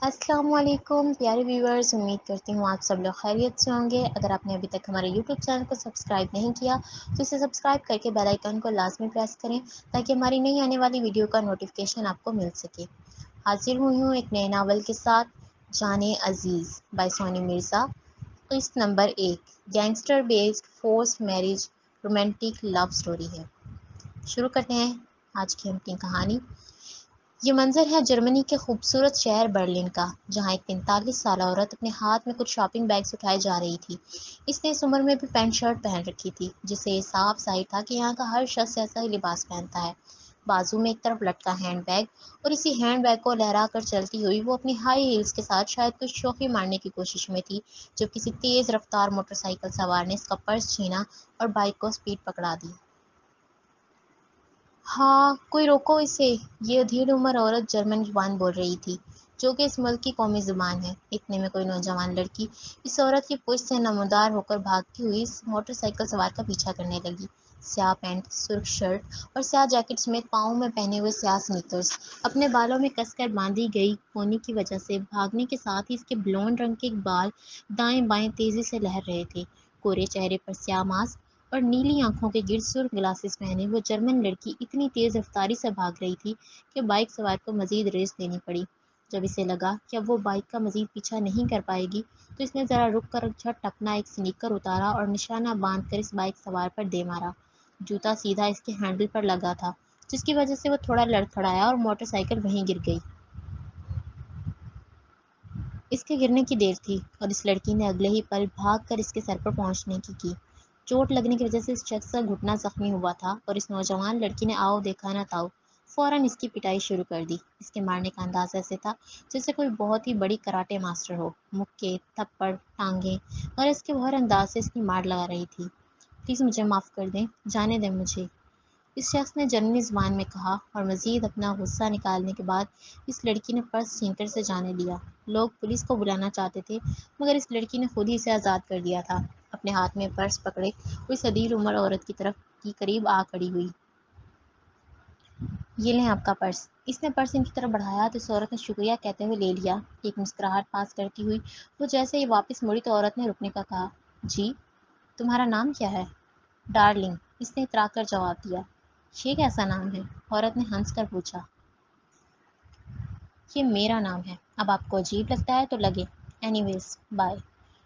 السلام علیکم پیارے ویورز، امید کرتی ہوں آپ سب لوگ خیریت سے ہوں گے۔ اگر آپ نے ابھی تک ہمارے یوٹیوب چینل کو سبسکرائب نہیں کیا تو اسے سبسکرائب کر کے بیل آئیکن کو لازمی پریس کریں تاکہ ہماری نئی آنے والی ویڈیو کا نوٹیفیکیشن آپ کو مل سکے۔ حاضر ہوئی ہوں ایک نئے ناول کے ساتھ، جان عزیز بائی سونی مرزا۔ قسط number 1، gangster based forced marriage romantic love story ہے۔ شروع کرتے ہیں آج کی اپنی کہانی۔ یہ منظر ہے جرمنی کے خوبصورت شہر برلن کا، جہاں ایک 45 سالہ عورت اپنے ہاتھ میں کچھ شاپنگ بیگز اٹھائے جا رہی تھی۔ اس نے اس عمر میں بھی پینٹ شرٹ پہن رکھی تھی، جس سے یہ صاف ظاہر تھا کہ یہاں کا ہر شخص ایسا ہی لباس پہنتا ہے۔ بازو میں ایک طرف لٹکا ہینڈ بیگ، اور اسی ہینڈ بیگ کو لہرا کر چلتی ہوئی وہ اپنی ہائی ہیلز کے ساتھ شاید کچھ شوخی مارنے کی کوشش میں تھی، جب کسی تیز رفتار موٹر سائیکل سوار نے اس کا پرس چھینا اور بائک کو سپیڈ پکڑا دی۔ ہاں، کوئی روکو اسے! یہ ادھیڑ عمر عورت جرمن زبان بول رہی تھی، جو کہ اس ملک کی قومی زبان ہے۔ اتنے میں کوئی نوجوان لڑکی اس عورت کی پشت سے نمودار ہو کر بھاگتی ہوئی اس موٹر سائیکل سوار کا پیچھا کرنے لگی۔ سیاہ پینٹ، سرخ شرٹ اور سیاہ جیکٹ سمیت پاؤں میں پہنے ہوئے سیاہ سنیکرز اپنے بالوں میں کس کر باندھی گئی پونی کی وجہ سے بھاگنے کے ساتھ ہی اس کے بلونڈ رنگ کے بال دائیں بائیں تیزی سے لہر رہے تھے۔ کورے چہرے پر سیاہ ماسک اور نیلی آنکھوں کے گرد سرخ گلاسز پہنے وہ جرمن لڑکی اتنی تیز رفتاری سے بھاگ رہی تھی کہ بائک سوار کو مزید ریس دینی پڑی۔ جب اسے لگا کہ اب وہ بائک کا مزید پیچھا نہیں کر پائے گی تو اس نے ذرا رک کر جھٹ اپنا ایک سنیکر اتارا اور نشانہ باندھ کر اس بائک سوار پر دے مارا۔ جوتا سیدھا اس کے ہینڈل پر لگا تھا، جس کی وجہ سے وہ تھوڑا لڑکھڑایا اور موٹر سائیکل وہیں گر گئی۔ اس کے گرنے کی دیر تھی اور اس لڑکی نے اگلے ہی پل بھاگ کر اس کے سر پر پہنچنے کی۔ چوٹ لگنے کی وجہ سے اس شخص کا گھٹنا زخمی ہوا تھا اور اس نوجوان لڑکی نے آؤ دیکھا نہ تاؤ فوراً اس کی پٹائی شروع کر دی۔ اس کے مارنے کا انداز ایسے تھا جیسے کوئی بہت ہی بڑی کراٹے ماسٹر ہو۔ مکے، تھپڑ، ٹانگیں اور اس کے ہر انداز سے اس کی مار لگا رہی تھی۔ پلیز مجھے معاف کر دیں، جانے دیں مجھے، اس شخص نے جرمنی زبان میں کہا، اور مزید اپنا غصہ نکالنے کے بعد اس لڑکی نے پرس چھین کر اسے جانے دیا۔ لوگ پولیس کو بلانا چاہتے تھے، مگر اس لڑکی نے خود ہی اسے آزاد کر دیا تھا۔ اپنے ہاتھ میں پرس پکڑے وہ اس ادھیڑ عمر عورت کی طرف کی قریب آ کھڑی ہوئی۔ یہ لیں آپ کا پرس۔ اس نے پرس ان کی طرف بڑھایا تو اس عورت نے شکریہ کہتے ہوئے لے لیا۔ ایک مسکراہٹ پاس کرتی ہوئی وہ جیسے ہی واپس مڑی تو عورت نے رکنے کا کہا۔ جی، تمہارا نام کیا ہے؟ ڈارلنگ، اس نے اترا کر جواب دیا۔ یہ کیسا نام ہے؟ عورت نے ہنس کر پوچھا۔ یہ میرا نام ہے، اب آپ کو عجیب لگتا ہے تو لگے، اینی ویز بائے۔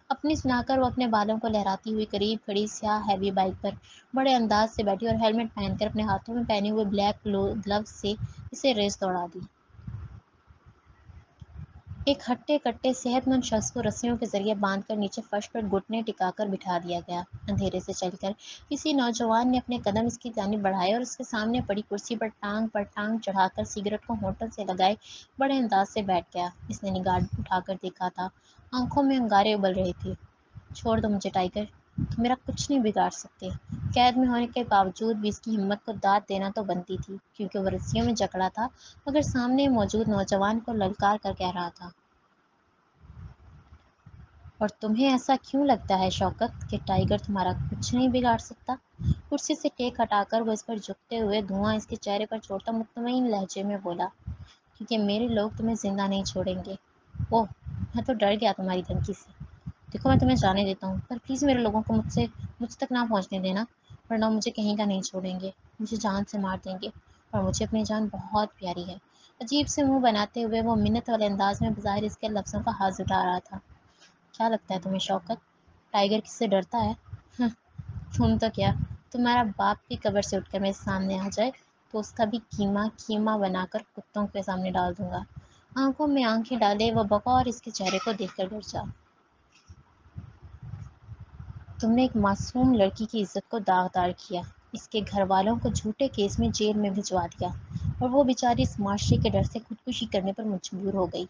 اپنی سنا کر وہ اپنے بالوں کو لہراتی ہوئی قریب کھڑی سیاہ ہیوی بائک پر بڑے انداز سے بیٹھی اور ہیلمٹ پہن کر اپنے ہاتھوں میں پہنے ہوئے بلیک گلوز سے اسے ریس دوڑا دی۔ ایک ہٹے کٹے صحت مند شخص کو رسیوں کے ذریعے باندھ کر نیچے فرش پر گھٹنے ٹکا کر بٹھا دیا گیا۔ اندھیرے سے چل کر کسی نوجوان نے اپنے قدم اس کی جانب بڑھائے اور اس کے سامنے پڑی کرسی پر ٹانگ چڑھا کر سگریٹ کو ہونٹوں سے لگائے بڑے انداز سے بیٹھ گیا۔ اس نے نگاہ اٹھا کر دیکھا تھا، آنکھوں میں انگارے ابل رہے تھے۔ چھوڑ دو مجھے ٹائگر، تم میرا کچھ نہیں بگاڑ سکتے۔ قید میں ہونے کے باوجود بھی اس کی ہمت کو داد دینا تو بنتی تھی، کیونکہ وہ رسیوں میں جکڑا تھا مگر سامنے موجود نوجوان کو للکار کر کہہ رہا تھا۔ اور تمہیں ایسا کیوں لگتا ہے شوکت کہ ٹائگر تمہارا کچھ نہیں بگاڑ سکتا؟ کرسی سے ٹیک ہٹا کر وہ اس پر جھکتے ہوئے دھواں اس کے چہرے پر چھوڑتا مطمئن لہجے میں بولا، کیونکہ میرے لوگ تمہیں زندہ نہیں چھوڑیں گے۔ اوہ، میں تو ڈر گیا تمہاری دھمکی سے۔ دیکھو میں تمہیں جانے دیتا ہوں، پر پلیز میرے لوگوں کو مجھ تک نہ پہنچنے دینا، ورنہ مجھے کہیں کا نہیں چھوڑیں گے، مجھے جان سے مار دیں گے، اور مجھے اپنی جان بہت پیاری ہے۔ عجیب سے منہ بناتے ہوئے وہ منت والے انداز میں بظاہر اس کے لفظوں کا ہاتھ اٹھا رہا تھا۔ کیا لگتا ہے تمہیں شوکت، ٹائگر کس سے ڈرتا ہے؟ تم تو کیا، تمہارا باپ بھی قبر سے اٹھ کر میرے سامنے آ جائے تو اس کا بھی کیما بنا کر کتوں کے سامنے ڈال دوں گا۔ آنکھوں میں آنکھیں ڈالے وہ بغور اس کے چہرے کو دیکھ کر گر جا۔ تم نے ایک معصوم لڑکی کی عزت کو داغدار کیا، اس کے گھر والوں کو جھوٹے کیس میں جیل میں بھجوا دیا، اور وہ بیچاری اس معاشرے کے ڈر سے خودکشی کرنے پر مجبور ہو گئی۔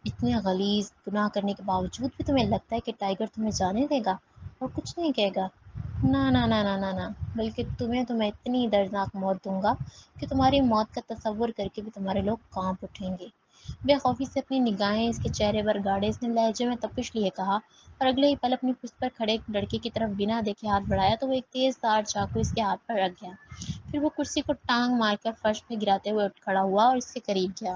اتنے غلیظ گناہ کرنے کے باوجود بھی تمہیں لگتا ہے کہ ٹائگر تمہیں جانے دے گا اور کچھ نہیں کہے گا؟ نہ نہ نہ نہ نہ نہ، بلکہ تمہیں تو میں اتنی دردناک موت دوں گا کہ تمہاری موت کا تصور کر کے بھی تمہارے لوگ کانپ اٹھیں گے۔ بے خوفی سے اپنی نگاہیں اس کے چہرے پر گاڑے اس نے لہجے میں تپش لیے کہا، اور اگلے ہی پل اپنی پشت پر کھڑے ایک لڑکے کی طرف بنا دیکھے ہاتھ بڑھایا تو وہ ایک تیز دھار چاقو اس کے ہاتھ پر رکھ گیا۔ پھر وہ کرسی کو ٹانگ مار کر فرش میں گراتے ہوئے اٹھ کھڑا ہوا اور اس سے قریب گیا۔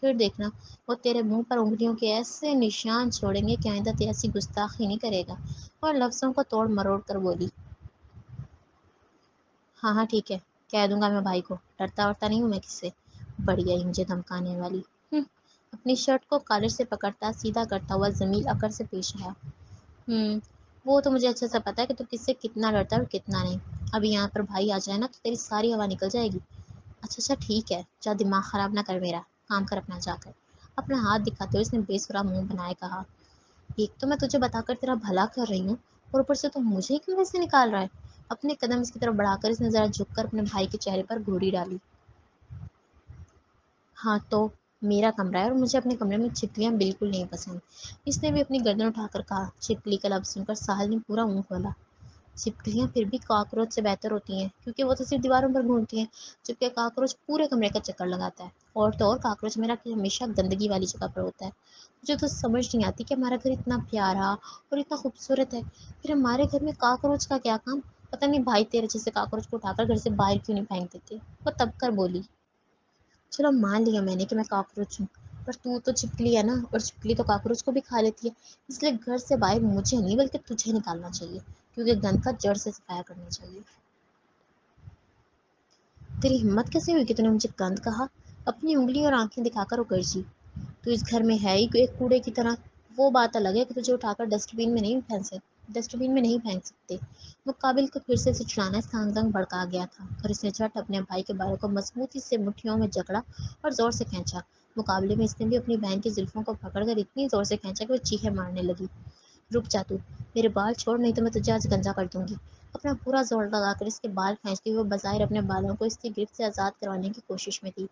پھر دیکھنا وہ تیرے منہ پر انگلیوں کے ایسے نشان چھوڑیں گے کہ آئندہ تیری ایسی گستاخی نہیں کرے گا۔ اور لفظوں کو توڑ مروڑ کر بولی، ہاں ہاں ٹھیک ہے، کہہ دوں گا میں بھائی کو، ڈرتا ورتا نہیں ہوں میں کس سے، بڑھیا ہی مجھے دھمکانے والی۔ اپنی شرٹ کو کالر سے پکڑتا سیدھا کرتا ہوا جمیل اکڑ سے پیش آیا۔ وہ تو مجھے اچھے سے پتا ہے کہ تو کس سے کتنا ڈرتا ہے اور کتنا نہیں۔ ابھی یہاں پر بھائی آ جائے نا تو تیری ساری ہوا نکل جائے گی۔ اچھا ٹھیک ہے، جا دماغ خراب نہ کر میرا، کام کر اپنا جا کر۔ اپنا ہاتھ دکھاتے ہوئے اس نے بے سرا منہ بنائے کہا، ایک تو میں تجھے بتا کر تیرا بھلا کر رہی ہوں اور اوپر سے تو مجھے کیوں ویسے نکال رہا ہے۔ اپنے قدم اس کی طرف بڑھا کر اس نے ذرا جھک کر اپنے بھائی کے چہرے پر گھوری ڈالی۔ ہاں تو میرا کمرہ ہے اور مجھے اپنے کمرے میں چھپکلیاں بالکل نہیں پسند۔ اس نے بھی اپنی گردن اٹھا کر کہا۔ چھپکلی کا لفظ سن کر ساحل نے پورا منہ کھولا۔ چھپکلیاں پھر بھی کاکروچ سے بہتر ہوتی ہیں کیونکہ وہ تو صرف دیواروں پر گھومتی ہیں، جبکہ کاکروچ پورے کمرے کا چکر لگاتا ہے۔ اور تو اور کاکروچ میرا ہمیشہ گندگی والی جگہ پر ہوتا ہے۔ مجھے تو سمجھ نہیں آتی کہ ہمارا گھر اتنا پیارا اور اتنا خوبصورت ہے، پھر ہمارے گھر میں کاکروچ کا کیا کام؟ پتہ نہیں بھائی تیرے جیسے کاکروچ کو اٹھا کر گھر سے باہر کیوں نہیں پھینک دیتے۔ وہ تب کر بولی، چلو مان لیا میں نے کہ میں کاکروچ ہوں، پر تو چھپکلی ہے نا، اور چھپکلی تو کاکروچ کو بھی کھا لیتی ہے، اس لیے گھر سے باہر مجھے نہیں بلکہ تجھے نکالنا چاہیے، کیونکہ گند کا جڑ سے صفایا کرنا چاہیے۔ تیری ہمت کیسے ہوئی کہ تو نے مجھے گند کہا؟ اپنی انگلی اور آنکھیں دکھا کر وہ گرجی، تو اس گھر میں ہے ہی ایک کوڑے کی طرح۔ وہ بات الگ ہے کہ تجھے اٹھا کر ڈسٹ بین میں نہیں پھینک سکتے۔ مقابل کو پھر سے چڑھانا اس کا انگ بھڑکا گیا تھا اور اس نے جھٹ اپنے بھائی کے بالوں کو مضبوطی سے مٹھیوں میں جکڑا اور زور سے کھینچا۔ مقابلے میں اس نے بھی اپنی بہن کی زلفوں کو پکڑ کر اتنی زور سے کھینچا کہ وہ چیخیں مارنے لگی۔ رک جا تو، میرے بال چھوڑ نہیں تو میں تجھے آج گنجا کر دوں گی۔ اپنا پورا زور لگا کر اس کے بال کھینچتی ہوئی وہ بظاہر اپنے بالوں کو اس کی گرفت سے آزاد کروانے کی کوشش میں تھی۔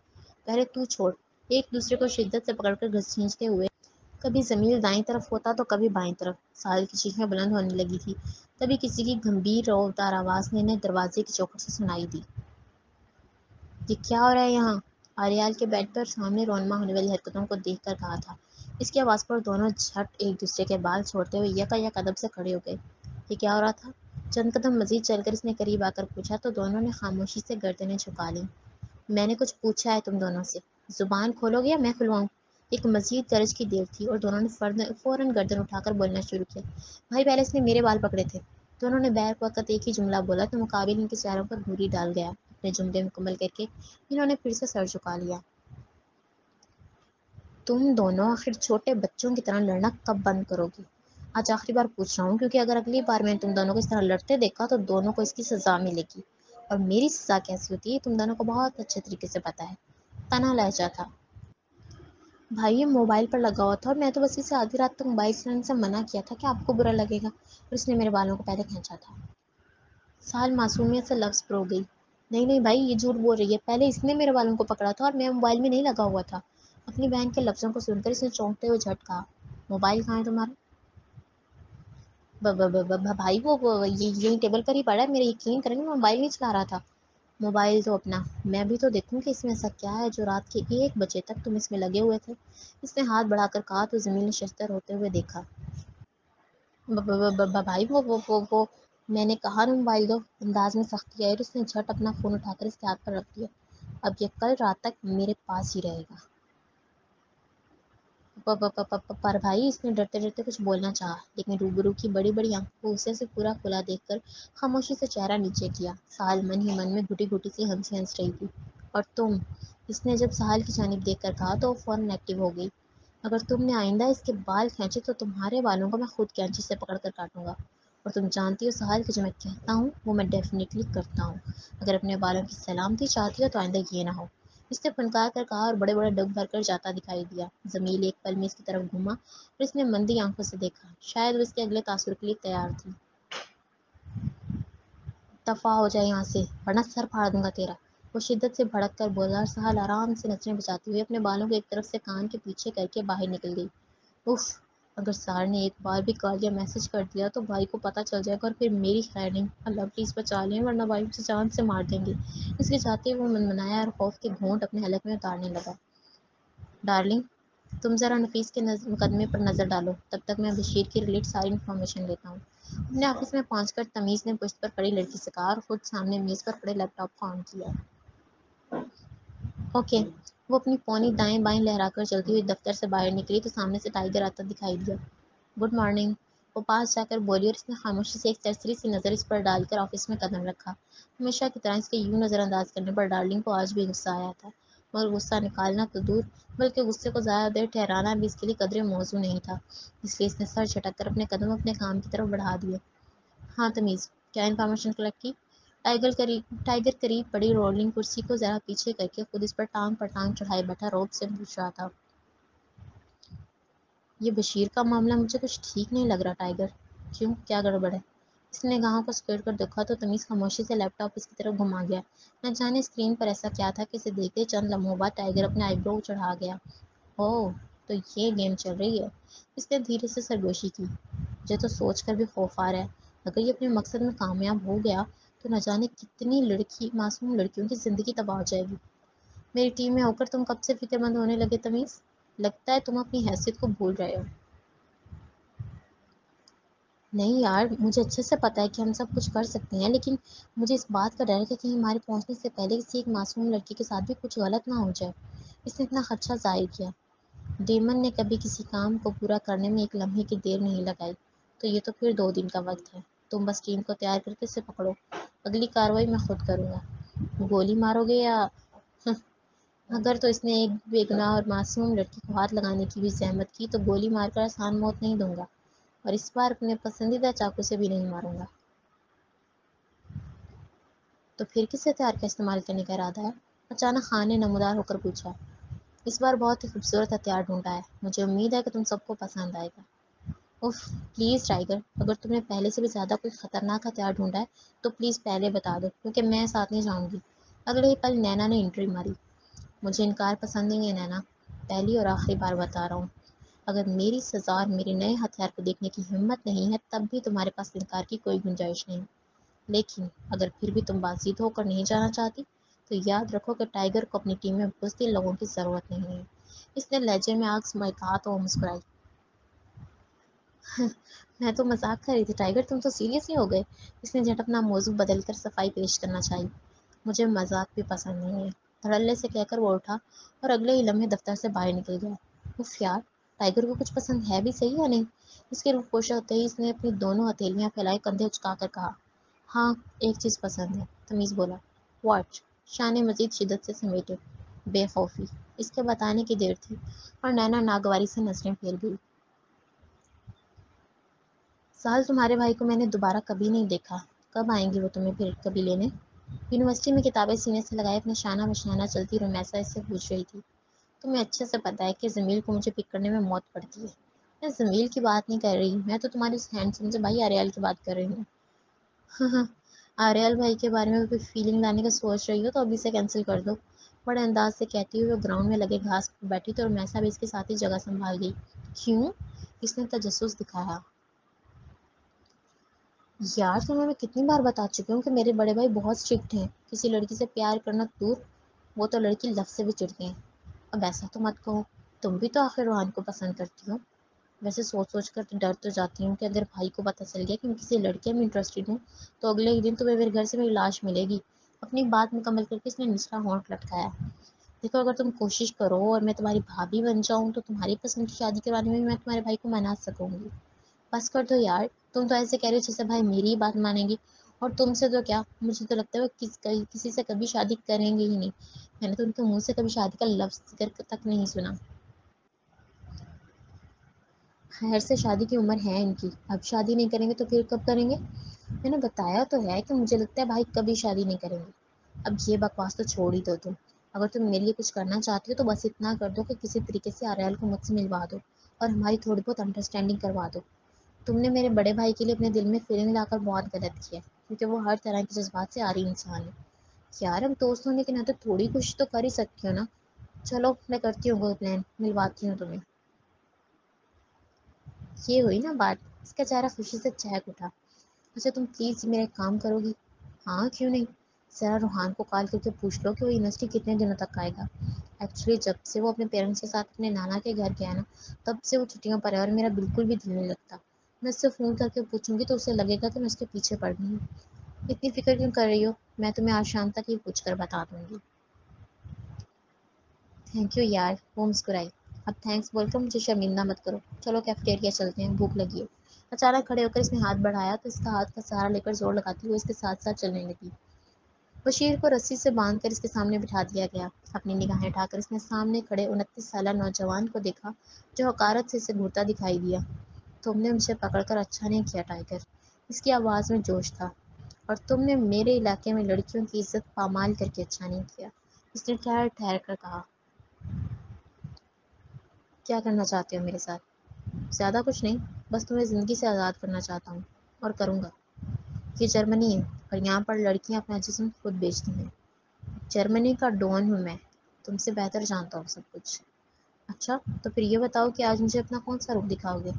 پہلے تو چھوڑ، ایک دوسرے کو شدت سے پکڑ کر گھسیٹتے ہوئے کبھی زمین دائیں طرف ہوتا تو کبھی بائیں طرف۔ ساحل کی چیخیں بلند ہونے لگی تھی، تبھی کسی کی گمبھیر روودار آواز نے انہیں دروازے کی چوکھٹ سے سنائی دی۔ یہ کیا ہو رہا ہے یہاں؟ آریال کے بیڈ پر سامنے رونما ہونے والی حرکتوں کو دیکھ کر کہا تھا۔ اس کی آواز پر دونوں جھٹ ایک دوسرے کے بال چھوڑتے ہوئے یک قدم سے کھڑے ہو گئے۔ یہ کیا ہو رہا تھا؟ چند قدم مزید چل کر اس نے قریب آ کر پوچھا تو دونوں نے خاموشی سے گردنیں جھکا لیں۔ میں نے کچھ پوچھا ہے تم دونوں سے، زبان کھولو گے یا میں کھلواؤں؟ ایک مزید گرج کی دیر تھی اور دونوں نے فوراً گردن اٹھا کر بولنا شروع کیا۔ بھائی پہلے اس نے میرے بال پکڑے تھے۔ دونوں نے بیک وقت ایک ہی جملہ بولا تو مقابل ان کے چہروں پر گھوری ڈال گیا۔ اپنے جملے مکمل کر کے انہوں نے پھر سے سر جھکا لیا۔ تم دونوں آخر چھوٹے بچوں کی طرح لڑنا کب بند کرو گے؟ آج آخری بار پوچھ رہا ہوں، کیونکہ اگر اگلی بار میں نے تم دونوں کو اس طرح لڑتے دیکھا تو دونوں کو اس کی سزا ملے گی، اور میری سزا کیسی ہوتی ہے تم دونوں کو بہت اچھے طریقے سے پتہ ہے۔ تنا لہجہ تھا۔ بھائی یہ موبائل پر لگا ہوا تھا اور میں تو بس اسے آدھی رات تک موبائل چلانے سے منع کیا تھا کہ آپ کو برا لگے گا، اور اس نے میرے بالوں کو پہلے کھینچا تھا۔ سال معصومیت سے لفظ پرو گئی، نہیں بھائی یہ جھوٹ بول رہی ہے، پہلے اس نے میرے بالوں کو پکڑا تھا اور میں موبائل میں نہیں لگا ہوا تھا۔ اپنی بہن کے لفظوں کو سن کر اس نے چونکتے ہوئے جھٹ کہا، موبائل کہاں ہے تمہارا؟ بھائی وہ یہی ٹیبل پر ہی پڑا ہے، میرے یقین کریں میں موبائل نہیں چلا رہا تھا۔ موبائل تو اپنا، میں بھی تو دیکھوں کہ اس میں ایسا کیا ہے جو رات کے 1 بجے تک تم اس میں لگے ہوئے تھے۔ اس نے ہاتھ بڑھا کر کہا تو زمین نے ششدر ہوتے ہوئے دیکھا۔ بھائی وہ میں نے کہا نا موبائل دو، انداز میں سختی آئی اور اس نے جھٹ اپنا فون اٹھا کر اس کے ہاتھ پر رکھ دیا۔ اب یہ کل رات تک میرے پاس ہی رہے گا۔ پر بھائی، اس نے ڈرتے ڈرتے کچھ بولنا چاہا، لیکن روبرو کی بڑی بڑی آنکھوں کو اسے سے پورا کھلا دیکھ کر خاموشی سے چہرہ نیچے کیا۔ ساحل من ہی من میں گھٹی گھٹی سی ہنس رہی تھی۔ اور تم، اس نے جب ساحل کی جانب دیکھ کر کہا تو وہ فوراً ایکٹیو ہو گئی، اگر تم نے آئندہ اس کے بال کھینچے تو تمہارے بالوں کو میں خود کینچی سے پکڑ کر کاٹوں گا، اور تم جانتی ہو ساحل کہ جو میں کہتا ہوں وہ میں ڈیفینیٹلی کرتا ہوں۔ اگر اپنے بالوں کی سلامتی چاہتی ہو تو آئندہ یہ نہ ہو۔ اس نے پھنکار کر کہا اور بڑے بڑے ڈگ بھر کر جاتا دکھائی دیا۔ جمیل ایک پل میں اس کی طرف گھوما اور اس نے مندی آنکھوں سے دیکھا، شاید وہ اس کے اگلے تاثر کے لیے تیار تھی۔ دفع ہو جائے یہاں سے ورنہ سر پھاڑ دوں گا تیرا، وہ شدت سے بھڑک کر بولا اور ساحل آرام سے نظریں بچاتی ہوئی اپنے بالوں کو ایک طرف سے کان کے پیچھے کر کے باہر نکل گئی۔ اف، اگر سار نے ایک بار بھی کال یا میسج کر دیا تو بھائی کو پتہ چل جائے گا اور پھر میری خیر نہیں۔ اللہ پلیز بچا لیں ورنہ بھائی مجھے جان سے مار دیں گے۔ اس کے جاتے وہ منمنایا اور خوف کے گھونٹ اپنے حلق میں اتارنے لگا۔ ڈارلنگ، تم ذرا نفیس کے مقدمے پر نظر ڈالو، تب تک میں بشیر کی ریلیٹ ساری انفارمیشن لیتا ہوں۔ اپنے آفس میں پہنچ کر تمیز نے پشت پر کھڑی لڑکی سے کہا اور خود سامنے میز پر پڑے لیپ ٹاپ کو آن کیا۔ اوکے۔ وہ اپنی پونی دائیں بائیں لہرا کر چلتی ہوئی دفتر سے باہر نکلی تو سامنے سے ٹائیگر آتا دکھائی دیا۔ گڈ مارننگ، وہ پاس جا کر بولی، اور اس نے خاموشی سے ایک سرسری سی نظر اس پر ڈال کر آفس میں قدم رکھا۔ ہمیشہ کی طرح اس کے یوں نظر انداز کرنے پر ڈارلنگ کو آج بھی غصہ آیا تھا، مگر غصہ نکالنا تو دور، بلکہ غصے کو زیادہ دیر ٹھہرانا بھی اس کے لیے قدرے موزوں نہیں تھا، اس لیے اس نے سر جھٹک کر اپنے قدم اپنے کام کی طرف بڑھا دیے۔ ہاں تمیز، کیا انفارمیشن کلیکٹ کی؟ ٹائیگر قریب پڑی رولنگ کرسی کو ذرا پیچھے کر کے خود اس پر ٹانگ چڑھائے بیٹھا روب سے پوچھ رہا تھا۔ یہ بشیر کا معاملہ مجھے کچھ ٹھیک نہیں لگ رہا ٹائیگر۔ کیوں، کیا گڑبڑ ہے؟ اس نے نگاہوں کو سکیڑ کر دیکھا تو تمیز خاموشی سے لیپ ٹاپ اس کی طرف گھما گیا۔ نہ جانے اسکرین پر ایسا کیا تھا کہ اسے دیکھتے چند لمحوں بعد ٹائیگر اپنے آئی برو چڑھا گیا۔ اوہ، تو یہ گیم چل رہی ہے؟ اس نے دھیرے سے سرگوشی کی۔ مجھے تو سوچ کر بھی خوف آ رہا ہے، اگر یہ اپنے مقصد میں کامیاب ہو گیا تو نہ جانے کتنی معصوم لڑکیوں کی زندگی تباہ ہو جائے گی۔ میری ٹیم میں ہو کر تم کب سے فکر مند ہونے لگے تمیز؟ لگتا ہے تم اپنی حیثیت کو بھول رہے ہو۔ نہیں یار، مجھے اچھے سے پتہ ہے کہ ہم سب کچھ کر سکتے ہیں، لیکن مجھے اس بات کا ڈر ہے کہ کہیں ہمارے پہنچنے سے پہلے کسی ایک معصوم لڑکی کے ساتھ بھی کچھ غلط نہ ہو جائے۔ اس نے اتنا خدشہ ظاہر کیا۔ ڈیمن نے کبھی کسی کام کو پورا کرنے میں ایک لمحے کی دیر نہیں لگائی، تو یہ تو پھر 2 دن کا وقت ہے۔ تم بس ٹیم کو تیار کر کے اسے پکڑو، اگلی کارروائی میں خود کروں گا۔ گولی مارو گے یا اگر تو اس نے ایک بے گناہ اور معصوم لڑکی کو ہاتھ لگانے کی بھی زحمت کی تو گولی مار کر آسان موت نہیں دوں گا، اور اس بار اپنے پسندیدہ چاقو سے بھی نہیں ماروں گا۔ تو پھر کس ہتھیار کا استعمال کرنے کا ارادہ ہے؟ اچانک خان نے نمودار ہو کر پوچھا۔ اس بار بہت ہی خوبصورت ہتھیار ڈھونڈا ہے، مجھے امید ہے کہ تم سب کو پسند آئے گا۔ اف، پلیز ٹائیگر، اگر تم نے پہلے سے بھی زیادہ کوئی خطرناک ہتھیار ڈھونڈا ہے تو پلیز پہلے بتا دو، کیونکہ میں ساتھ نہیں جاؤں گی۔ اگلے ہی پل نینا نے انٹری ماری۔ مجھے انکار پسند نہیں ہے نینا، پہلی اور آخری بار بتا رہا ہوں، اگر میری سزا اور میرے نئے ہتھیار کو دیکھنے کی ہمت نہیں ہے تب بھی تمہارے پاس انکار کی کوئی گنجائش نہیں، لیکن اگر پھر بھی تم بازید ہو کر نہیں جانا چاہتی تو یاد رکھو کہ ٹائیگر کو اپنی ٹیم میں بزدل لوگوں کی ضرورت نہیں ہے۔ اس نے لہجے میں آگ سمائے کہا تو وہ مسکرائی۔ میں تو مذاق کر رہی تھی ٹائیگر، تم تو سیریس ہی ہو گئے۔ اس نے جھٹ اپنا موضوع بدل کر صفائی پیش کرنا چاہی۔ مجھے مذاق بھی پسند نہیں ہے، دھڑلے سے کہہ کر وہ اٹھا اور اگلے ہی لمحے دفتر سے باہر نکل گیا۔ اف یار، ٹائیگر کو کچھ پسند ہے بھی صحیح یا نہیں؟ اس کے روح پوشہ ہوتے ہی اس نے اپنی دونوں ہتھیلیاں پھیلائے کندھے اچکا کر کہا۔ ہاں، ایک چیز پسند ہے، تمیز بولا۔ واٹ؟ شانے مزید شدت سے سمیٹے۔ بے خوفی۔ اس کے بتانے کی دیر تھی اور نینا ناگواری سے نظریں پھیر گئی۔ سال تمہارے بھائی کو میں نے دوبارہ کبھی نہیں دیکھا، کب آئیں گے وہ تمہیں پھر کبھی لینے؟ یونیورسٹی میں کتابیں سینے سے لگائے اپنا شانہ بشانہ چلتی رمیسا اس سے پوچھ رہی تھی۔ تمہیں اچھے سے پتہ ہے کہ زمیل کو مجھے پک کرنے میں موت پڑتی ہے۔ میں زمیل کی بات نہیں کر رہی، میں تو تمہارے اس ہینڈسم سے بھائی آریال کی بات کر رہی ہوں۔ ہاں ہاں، آریال بھائی کے بارے میں کوئی فیلنگ لانے کا سوچ رہی ہو تو ابھی سے کینسل کر دو، بڑے انداز سے کہتی ہوئی وہ گراؤنڈ میں لگے گھاس پر بیٹھی تو رمیسا بھی اس کے ساتھ ہی جگہ سنبھال گئی۔ کیوں؟ اس نے تجسس دکھایا۔ یار، تمہیں میں کتنی بار بتا چکی ہوں کہ میرے بڑے بھائی بہت اسٹرکٹ ہیں، کسی لڑکی سے پیار کرنا دور، وہ تو لڑکی لفظ سے بھی چڑھتے ہیں۔ اب ایسا تو مت کہو، تم بھی تو آخر روحان کو پسند کرتی ہو۔ ویسے سوچ سوچ کر ڈر تو جاتی ہوں کہ اگر بھائی کو پتہ چل گیا کہ میں کسی لڑکے میں انٹرسٹڈ ہوں تو اگلے ہی دن تمہیں میرے گھر سے میری لاش ملے گی۔ اپنی بات مکمل کر کے اس نے نچلا ہونٹ لٹکایا۔ دیکھو، اگر تم کوشش کرو اور میں تمہاری بھابھی بن جاؤں تو تمہاری پسند کی شادی کروانے میں بھی میں تمہارے بھائی کو منا سکوں گی۔ بس کر دو یار، تم تو ایسے کہہ رہے ہو جیسے بھائی میری ہی بات مانیں گی، اور تم سے تو کیا، مجھے تو لگتا ہے وہ کسی سے کبھی شادی کریں گے ہی نہیں۔ میں نے تو ان کے منہ سے کبھی شادی کا لفظ ذکر تک نہیں سنا۔ خیر سے شادی کی عمر ہے ان کی، اب شادی نہیں کریں گے تو پھر کب کریں گے؟ میں نے بتایا تو ہے کہ مجھے لگتا ہے بھائی کبھی شادی نہیں کریں گے۔ اب یہ بکواس تو چھوڑ ہی دو تم، اگر تم میرے لیے کچھ کرنا چاہتی ہو تو بس اتنا کر دو کہ کسی طریقے سے آریال کو مجھ سے ملوا دو اور ہماری تھوڑی بہت انڈرسٹینڈنگ کروا دو۔ تم نے میرے بڑے بھائی کے لیے اپنے دل میں فیلنگ لا کر بہت غلط کیا، کیونکہ وہ ہر طرح کے جذبات سے عاری انسان ہے۔ یار، اب دوست ہونے کے ناطے تھوڑی کچھ تو کر ہی سکتی ہو نا۔ چلو میں کرتی ہوں کوئی پلان، ملواتی ہوں تمہیں۔ یہ ہوئی نا بات، اس کا چہرہ خوشی سے چہک اٹھا۔ اچھا تم پلیز میرا ایک کام کرو گی؟ ہاں کیوں نہیں، ذرا روحان کو کال کر کے پوچھ لو کہ وہ یونیورسٹی کتنے دنوں تک آئے گا۔ ایکچولی جب سے وہ اپنے پیرنٹس کے ساتھ اپنے نانا کے گھر گیا نا تب سے وہ چھٹیوں پر ہے اور میرا بالکل بھی دل نہیں لگتا۔ میں اس سے فون کر کے پوچھوں گی تو اسے لگے گا کہ میں اس کے پیچھے پڑ گئی ہوں۔ اتنی فکر کیوں کر رہی ہو، میں تمہیں آج شام تک ہی پوچھ کر بتا دوں گی۔ تھینک یو یار، وہ مسکرائی۔ اب تھینکس بول کر مجھے شرمندہ مت کرو، چلو کیفیٹیریا چلتے ہیں، بھوک لگی ہے۔ اچانک کھڑے ہو کر اس نے ہاتھ بڑھایا تو اس کا ہاتھ کا سہارا لے کر زور لگاتی ہوئے اس کے ساتھ ساتھ چلنے لگی۔ بشیر کو رسی سے باندھ کر اس کے سامنے بٹھا دیا گیا۔ اپنی نگاہیں اٹھا کر اس نے سامنے کھڑے 29 سالہ نوجوان کو دیکھا جو حقارت سے اسے گھورتا دکھائی دیا۔ تم نے مجھے پکڑ کر اچھا نہیں کیا ٹائگر، اس کی آواز میں جوش تھا، اور تم نے میرے علاقے میں لڑکیوں کی عزت پامال کر کے اچھا نہیں کیا۔ اس نے ٹھہر ٹھہر کر کہا، کیا کرنا چاہتے ہو میرے ساتھ؟ زیادہ کچھ نہیں، بس تمہیں زندگی سے آزاد کرنا چاہتا ہوں، اور کروں گا۔ یہ جرمنی ہے اور یہاں پر لڑکیاں اپنا جسم خود بیچتی ہیں۔ جرمنی کا ڈون ہوں میں، تم سے بہتر جانتا ہوں سب کچھ۔ اچھا تو پھر یہ بتاؤ کہ آج مجھے اپنا کون سا روپ دکھاؤ گے،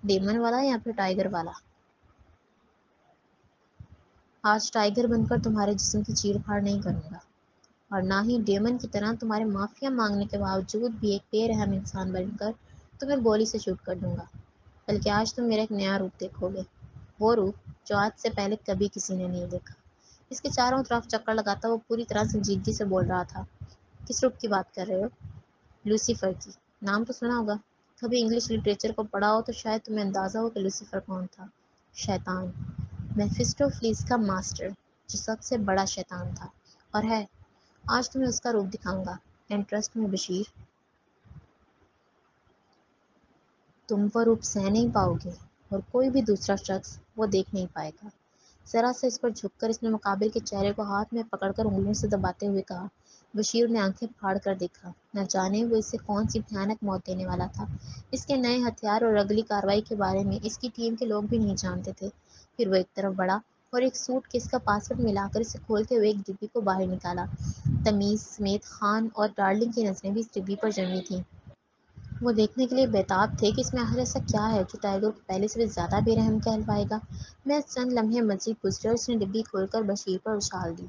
ڈیمن والا یا پھر ٹائگر والا؟ آج ٹائگر بن کر تمہارے جسم کی چیڑ پھاڑ نہیں کروں گا، اور نہ ہی ڈیمن کی طرح تمہارے معافیا مانگنے کے باوجود بھی ایک بے رحم انسان بن کر تمہیں گولی سے شوٹ کر دوں گا، بلکہ آج تم میرا ایک نیا روپ دیکھو گے، وہ روپ جو آج سے پہلے کبھی کسی نے نہیں دیکھا۔ اس کے چاروں طرف چکر لگاتا وہ پوری طرح سنجیدگی سے بول رہا تھا۔ کس روپ کی بات کر رہے ہو؟ لوسیفر کی، نام تو سنا ہوگا، کبھی انگلش لٹریچر کو پڑھا ہو تو شاید تمہیں اندازہ ہو کہ لوسیفر کون تھا۔ شیطان، میفسٹوفیلس کا ماسٹر، جو سب سے بڑا شیطان تھا اور ہے۔ آج تمہیں اس کا روپ دکھاؤں گا، انٹرسٹ میں بشیر؟ تم وہ روپ سہ نہیں پاؤ گے، اور کوئی بھی دوسرا شخص وہ دیکھ نہیں پائے گا۔ ذرا سا اس پر جھک کر اس نے مقابل کے چہرے کو ہاتھ میں پکڑ کر انگلیوں سے دباتے ہوئے کہا۔ بشیر نے آنکھیں پھاڑ کر دیکھا، نہ جانے وہ اسے کون سی بھیانک موت دینے والا تھا۔ اس کے نئے ہتھیار اور اگلی کارروائی کے بارے میں اس کی ٹیم کے لوگ بھی نہیں جانتے تھے۔ پھر وہ ایک طرف بڑھا اور ایک سوٹ کیس کا پاسورڈ ملا کر اسے کھولتے ہوئے ایک ڈبی کو باہر نکالا۔ تمیز سمیت خان اور ڈارلنگ کی نظریں بھی اس ڈبی پر جمی تھیں۔ وہ دیکھنے کے لیے بےتاب تھے کہ اس میں آخر ایسا کیا ہے جو ٹائیگر کو پہلے سے بھی زیادہ بے رحم کہلوائے گا۔ میں چند لمحے مزید گزرے اور اس نے ڈبی کھول کر بشیر پر اچھال دی۔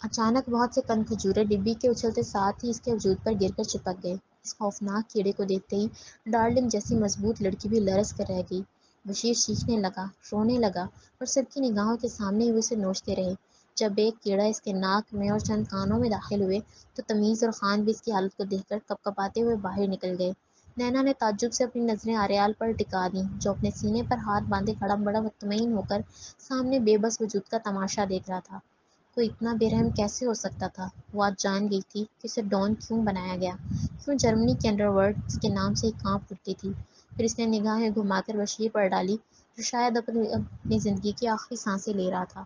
اچانک بہت سے کن کھجورے ڈبی کے اچھلتے ساتھ ہی اس کے وجود پر گر کر چپک گئے۔ اس خوفناک کیڑے کو دیکھتے ہی ڈارلنگ جیسی مضبوط لڑکی بھی لرز کر رہ گئی۔ بشیر چیخنے لگا، رونے لگا، اور سب کی نگاہوں کے سامنے ہی وہ اسے نوچتے رہے۔ جب ایک کیڑا اس کے ناک میں اور چند کانوں میں داخل ہوئے تو تمیز اور خان بھی اس کی حالت کو دیکھ کر کپکپاتے ہوئے باہر نکل گئے۔ نینا نے تعجب سے اپنی نظریں آریال پر ٹکا دیں جو اپنے سینے پر ہاتھ باندھے کھڑا بڑا مطمئن ہو کر سامنے بے بس وجود کا تماشا دیکھ رہا تھا۔ کوئی اتنا بے رحم کیسے ہو سکتا تھا؟ وہ آج جان گئی تھی کہ اسے ڈان کیوں بنایا گیا، کیوں جرمنی کے انڈر ورلڈ اس کے نام سے ہی کانپ اٹھتی تھی۔ پھر اس نے نگاہیں گھما کر بشیر پر ڈالی جو شاید اپنی زندگی کی آخری سانسیں لے رہا تھا۔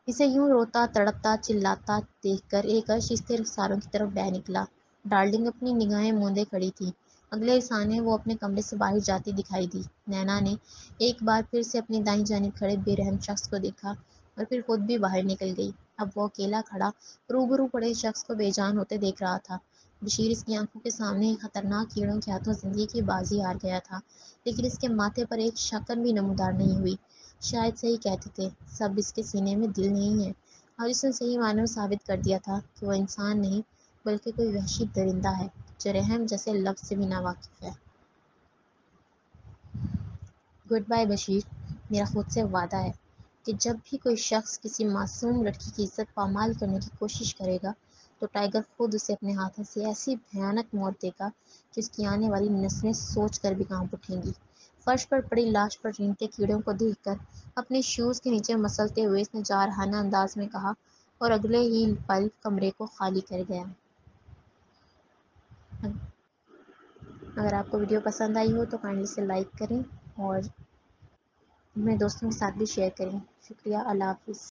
اسے یوں روتا تڑپتا چلاتا دیکھ کر ایک اشک اس کے رخساروں کی طرف بہہ نکلا۔ ڈارلنگ اپنی نگاہیں موندے کھڑی تھی۔ اگلے ثانیے وہ اپنے کمرے سے باہر جاتی دکھائی دی۔ نینا نے ایک بار پھر سے اپنی دائیں جانب کھڑے بے رحم شخص کو دیکھا اور پھر خود بھی باہر نکل گئی۔ اب وہ اکیلا کھڑا روبرو پڑے شخص کو بے جان ہوتے دیکھ رہا تھا۔ بشیر اس کی آنکھوں کے سامنے ہی خطرناک کیڑوں کے ہاتھوں زندگی کی بازی ہار گیا تھا، لیکن اس کے ماتھے پر ایک شکن بھی نمودار نہیں ہوئی۔ شاید صحیح کہتے تھے، سب اس کے سینے میں دل نہیں ہے، اور اس نے صحیح معنوں میں ثابت کر دیا تھا کہ وہ انسان نہیں بلکہ کوئی وحشی درندہ ہے جو رحم جیسے لفظ سے بھی ناواقف ہے۔ گڈ بائے بشیر، میرا خود سے وعدہ ہے کہ جب بھی کوئی شخص کسی معصوم لڑکی کی عزت پامال کرنے کی کوشش کرے گا تو ٹائگر خود اسے اپنے ہاتھوں سے ایسی بھیانک موت دے گا کہ اس کی آنے والی نسلیں سوچ کر بھی کانپ اٹھیں گی۔ فرش پر پڑی لاش پر رینگتے کیڑوں کو دیکھ کر اپنے شوز کے نیچے مسلتے ہوئے اس نے جارحانہ انداز میں کہا، اور اگلے ہی پل کمرے کو خالی کر گیا۔ اگر آپ کو ویڈیو پسند آئی ہو تو کائنڈلی سے لائک کریں اور اپنے دوستوں کے ساتھ بھی شیئر کریں۔ شکریہ، اللہ حافظ۔